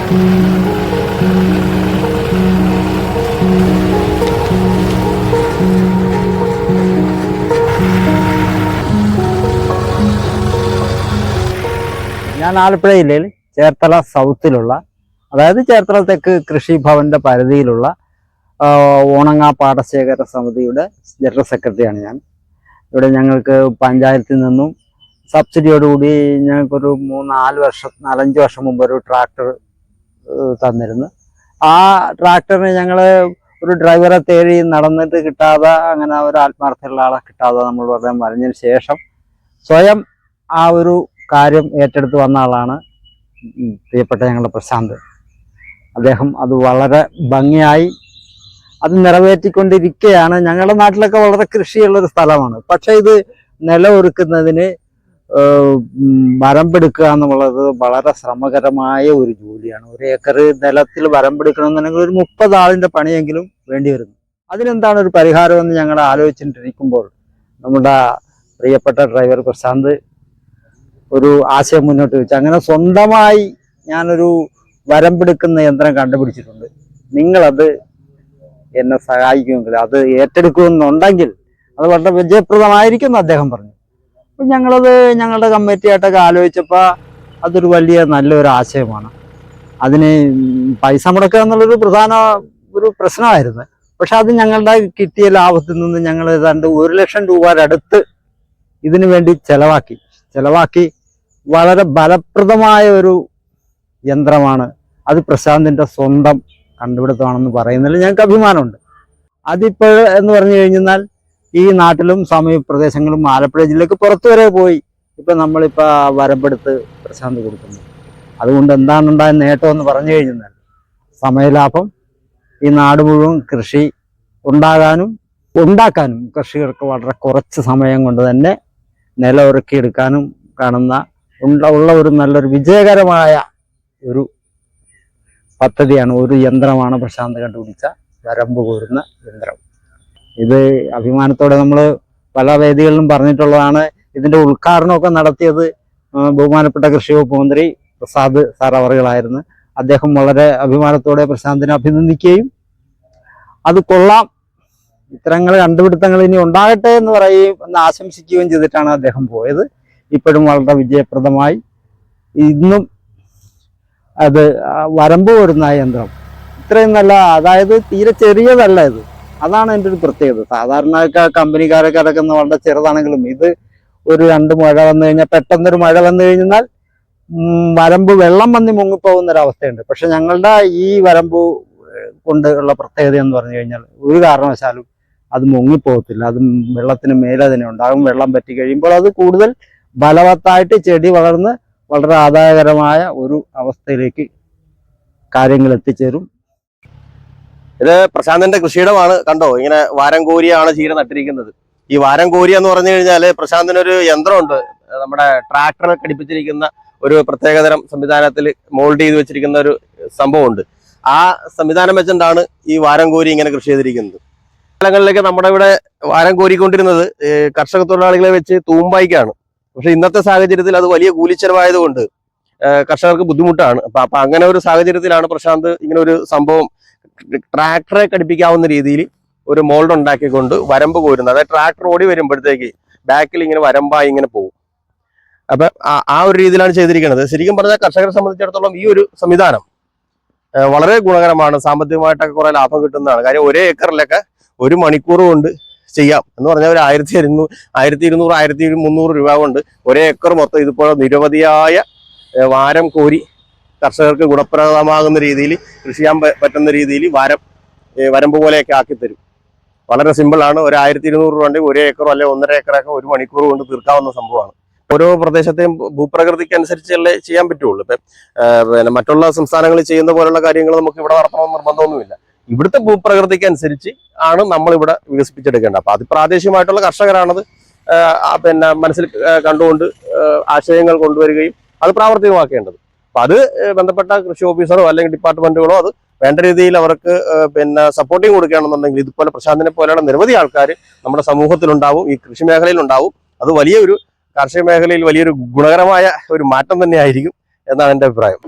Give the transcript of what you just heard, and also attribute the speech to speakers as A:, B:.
A: ഞാൻ ആലപ്പുഴ ജില്ലയിൽ ചേർത്തല സൗത്തിലുള്ള, അതായത് ചേർത്തല തെക്ക് കൃഷി ഭവന്റെ പരിധിയിലുള്ള ഓണങ്ങ പാടശേഖര സമിതിയുടെ ജനറൽ സെക്രട്ടറിയാണ് ഞാൻ. ഇവിടെ ഞങ്ങൾക്ക് പഞ്ചായത്തിൽ നിന്നും സബ്സിഡിയോടുകൂടി ഞങ്ങൾക്കൊരു 4-5 വർഷം മുമ്പ് ഒരു ട്രാക്ടർ തന്നിരുന്നു. ആ ട്രാക്ടറിന് ഞങ്ങൾ ഒരു ഡ്രൈവറെ തേടി നടന്നിട്ട് കിട്ടാതെ, അങ്ങനെ ഒരു ആത്മാർത്ഥമുള്ള ആളെ കിട്ടാതെ നമ്മൾ വളരെ പറഞ്ഞതിന് ശേഷം സ്വയം ആ ഒരു കാര്യം ഏറ്റെടുത്ത് വന്ന ആളാണ് പ്രിയപ്പെട്ട ഞങ്ങളുടെ പ്രശാന്ത്. അദ്ദേഹം അത് വളരെ ഭംഗിയായി അത് നിറവേറ്റിക്കൊണ്ടിരിക്കുകയാണ്. ഞങ്ങളുടെ നാട്ടിലൊക്കെ വളരെ കൃഷിയുള്ളൊരു സ്ഥലമാണ്. പക്ഷെ ഇത് നിലമൊരുക്കുന്നതിന് വരമ്പെടുക്കുക എന്നുള്ളത് വളരെ ശ്രമകരമായ ഒരു ജോലിയാണ്. 1 ഏക്കർ നിലത്തിൽ വരമ്പെടുക്കണമെന്നുണ്ടെങ്കിൽ ഒരു 30 ആളിൻ്റെ പണിയെങ്കിലും വേണ്ടി വരുന്നു. അതിനെന്താണ് ഒരു പരിഹാരമെന്ന് ഞങ്ങൾ ആലോചിച്ചിട്ടിരിക്കുമ്പോൾ നമ്മുടെ പ്രിയപ്പെട്ട ഡ്രൈവർ പ്രശാന്ത് ഒരു ആശയം മുന്നോട്ട് വെച്ചു. അങ്ങനെ സ്വന്തമായി ഞാനൊരു വരമ്പെടുക്കുന്ന യന്ത്രം കണ്ടുപിടിച്ചിട്ടുണ്ട്, നിങ്ങളത് എന്നെ സഹായിക്കുമെങ്കിൽ, അത് ഏറ്റെടുക്കുമെന്നുണ്ടെങ്കിൽ അത് വളരെ വിജയപ്രദമായിരിക്കും എന്ന് അദ്ദേഹം പറഞ്ഞു. അപ്പം ഞങ്ങളത് ഞങ്ങളുടെ കമ്മിറ്റിയായിട്ടൊക്കെ ആലോചിച്ചപ്പോൾ അതൊരു വലിയ നല്ലൊരു ആശയമാണ്. അതിന് പൈസ മുടക്കുക എന്നുള്ളൊരു പ്രധാന ഒരു പ്രശ്നമായിരുന്നു. പക്ഷെ അത് ഞങ്ങളുടെ കിട്ടിയ ലാഭത്തിൽ നിന്ന് ഞങ്ങൾ ഏതാണ്ട് 1 ലക്ഷം രൂപയുടെ അടുത്ത് ഇതിനു വേണ്ടി ചെലവാക്കി വളരെ ഫലപ്രദമായ ഒരു യന്ത്രമാണ്. അത് പ്രശാന്തിൻ്റെ സ്വന്തം കണ്ടുപിടുത്തമാണെന്ന് പറയുന്നതിൽ ഞങ്ങൾക്ക് അഭിമാനമുണ്ട്. അതിപ്പോൾ എന്ന് പറഞ്ഞു കഴിഞ്ഞാൽ ഈ നാട്ടിലും സമീപ പ്രദേശങ്ങളും ആലപ്പുഴ ജില്ലക്ക് പുറത്തു വരെ പോയി ഇപ്പം നമ്മളിപ്പോൾ വരമ്പെടുത്ത് പ്രശാന്ത് കൊടുക്കുന്നു. അതുകൊണ്ട് എന്താണ് ഉണ്ടായ നേട്ടം എന്ന് പറഞ്ഞു കഴിഞ്ഞാൽ സമയലാഭം, ഈ നാട് മുഴുവൻ കൃഷി ഉണ്ടാക്കാനും കർഷകർക്ക് വളരെ കുറച്ച് സമയം കൊണ്ട് തന്നെ നിലമൊരുക്കിയെടുക്കാനും കാണുന്ന ഉള്ള ഒരു നല്ലൊരു വിജയകരമായ ഒരു പദ്ധതിയാണ്, ഒരു യന്ത്രമാണ് പ്രശാന്ത് കണ്ടുപിടിച്ച വരമ്പ് കോരുന്ന യന്ത്രം. ഇത് അഭിമാനത്തോടെ നമ്മൾ പല വേദികളിലും പറഞ്ഞിട്ടുള്ളതാണ്. ഇതിൻ്റെ ഉദ്ഘാടനമൊക്കെ നടത്തിയത് ബഹുമാനപ്പെട്ട കൃഷി വകുപ്പ് മന്ത്രി പ്രസാദ് സാർ അവറുകളായിരുന്നു. അദ്ദേഹം വളരെ അഭിമാനത്തോടെ പ്രശാന്തിനെ അഭിനന്ദിക്കുകയും അത് കൊള്ളാം, ഇത്തരങ്ങൾ കണ്ടുപിടുത്തങ്ങൾ ഇനി ഉണ്ടാകട്ടെ എന്ന് ആശംസിക്കുകയും ചെയ്തിട്ടാണ് അദ്ദേഹം പോയത്. ഇപ്പോഴും വളരെ വിജയപ്രദമായി ഇന്നും അത് വരമ്പ് വരുന്ന യന്ത്രം ഇത്രയും നല്ല, അതായത് തീരെ ചെറിയതല്ല ഇത്. അതാണ് എൻ്റെ ഒരു പ്രത്യേകത. സാധാരണ കമ്പനിക്കാരൊക്കെ അടക്കുന്ന വളരെ ചെറുതാണെങ്കിലും ഇത് ഒരു 2 മഴ വന്നു കഴിഞ്ഞാൽ, പെട്ടെന്നൊരു മഴ വന്നു കഴിഞ്ഞാൽ വരമ്പ് വെള്ളം വന്നി മുങ്ങിപ്പോകുന്നൊരവസ്ഥയുണ്ട്. പക്ഷെ ഞങ്ങളുടെ ഈ വരമ്പ് കൊണ്ട് ഉള്ള പ്രത്യേകത എന്ന് പറഞ്ഞു കഴിഞ്ഞാൽ ഒരു കാരണവശാലും അത് മുങ്ങിപ്പോകത്തില്ല. അത് വെള്ളത്തിന് മേലെ തന്നെ ഉണ്ടാകും. വെള്ളം പറ്റി കഴിയുമ്പോൾ അത് കൂടുതൽ ബലവത്തായിട്ട് ചെടി വളർന്ന് വളരെ ആദായകരമായ ഒരു അവസ്ഥയിലേക്ക് കാര്യങ്ങൾ എത്തിച്ചേരും.
B: ഇത് പ്രശാന്തിന്റെ കൃഷിയിടമാണ്. കണ്ടോ, ഇങ്ങനെ വാരം കോരിയാണ് ചീര നട്ടിരിക്കുന്നത്. ഈ വാരം കോരി എന്ന് പറഞ്ഞു കഴിഞ്ഞാല് പ്രശാന്തിനൊരു യന്ത്രമുണ്ട്. നമ്മുടെ ട്രാക്ടർ ഘടിപ്പിച്ചിരിക്കുന്ന ഒരു പ്രത്യേകതരം സംവിധാനത്തിൽ മോൾഡ് ചെയ്ത് വെച്ചിരിക്കുന്ന ഒരു സംഭവമുണ്ട്. ആ സംവിധാനം വെച്ചിട്ടാണ് ഈ വാരം കോരി ഇങ്ങനെ കൃഷി ചെയ്തിരിക്കുന്നത്. സ്ഥലങ്ങളിലേക്ക് നമ്മുടെ ഇവിടെ വാരം കോരിക്കൊണ്ടിരുന്നത് കർഷക തൊഴിലാളികളെ വെച്ച് തൂമ്പായിക്കാണ്. പക്ഷെ ഇന്നത്തെ സാഹചര്യത്തിൽ അത് വലിയ കൂലിച്ചെലവായതുകൊണ്ട് കർഷകർക്ക് ബുദ്ധിമുട്ടാണ്. അപ്പൊ അങ്ങനെ ഒരു സാഹചര്യത്തിലാണ് പ്രശാന്ത് ഇങ്ങനെ ഒരു സംഭവം ട്രാക്ടറെ ഘടിപ്പിക്കാവുന്ന രീതിയിൽ ഒരു മോൾഡ് ഉണ്ടാക്കിക്കൊണ്ട് വരമ്പ് കോരുന്നത്. അതായത് ട്രാക്ടർ ഓടി വരുമ്പോഴത്തേക്ക് ബാക്കിൽ ഇങ്ങനെ വരമ്പായി ഇങ്ങനെ പോകും. അപ്പൊ ആ ഒരു രീതിയിലാണ് ചെയ്തിരിക്കുന്നത്. ശരിക്കും പറഞ്ഞാൽ കർഷകരെ സംബന്ധിച്ചിടത്തോളം ഈ ഒരു സംവിധാനം വളരെ ഗുണകരമാണ്. സാമ്പത്തികമായിട്ടൊക്കെ കുറെ ലാഭം കിട്ടുന്നതാണ്. കാര്യം 1 ഏക്കറിലൊക്കെ 1 മണിക്കൂർ കൊണ്ട് ചെയ്യാം എന്ന് പറഞ്ഞാൽ ഒരു 1200, 1300 രൂപ കൊണ്ട് 1 ഏക്കർ മൊത്തം ഇതുപോലെ നിരവധിയായ വാരം കോരി കർഷകർക്ക് ഗുണപ്രദമാകുന്ന രീതിയിൽ കൃഷി ചെയ്യാൻ പറ്റുന്ന രീതിയിൽ വരമ്പ് പോലെയൊക്കെ ആക്കിത്തരും. വളരെ സിമ്പിളാണ്. ഒരു 1200 രൂപ കൊണ്ട് 1 ഏക്കറോ അല്ലെങ്കിൽ 1.5 ഏക്കറൊക്കെ 1 മണിക്കൂർ കൊണ്ട് തീർക്കാവുന്ന സംഭവമാണ്. ഓരോ പ്രദേശത്തെയും ഭൂപ്രകൃതിക്ക് അനുസരിച്ചല്ലേ ചെയ്യാൻ പറ്റുള്ളൂ. പിന്നെ മറ്റുള്ള സംസ്ഥാനങ്ങളിൽ ചെയ്യുന്ന പോലുള്ള കാര്യങ്ങൾ നമുക്ക് ഇവിടെ നടത്തണമെന്ന് നിർബന്ധമൊന്നുമില്ല. ഇവിടുത്തെ ഭൂപ്രകൃതിക്ക് അനുസരിച്ച് ആണ് നമ്മളിവിടെ വികസിപ്പിച്ചെടുക്കേണ്ടത്. അപ്പൊ അത് പ്രാദേശികമായിട്ടുള്ള കർഷകരാണത് മനസ്സിൽ കണ്ടുകൊണ്ട് ആശയങ്ങൾ കൊണ്ടുവരികയും അത് പ്രാവർത്തികമാക്കേണ്ടത്. അപ്പൊ അത് ബന്ധപ്പെട്ട കൃഷി ഓഫീസറോ അല്ലെങ്കിൽ ഡിപ്പാർട്ട്മെന്റുകളോ അത് വേണ്ട രീതിയിൽ അവർക്ക് സപ്പോർട്ടിങ് കൊടുക്കുകയാണെന്നുണ്ടെങ്കിൽ ഇതുപോലെ പ്രശാന്തിനെ പോലെയുള്ള നിരവധി ആൾക്കാർ നമ്മുടെ സമൂഹത്തിലുണ്ടാവും, ഈ കൃഷി മേഖലയിലുണ്ടാവും. അത് വലിയൊരു കാർഷിക മേഖലയിൽ വലിയൊരു ഗുണകരമായ ഒരു മാറ്റം തന്നെയായിരിക്കും എന്നാണ് എൻ്റെ അഭിപ്രായം.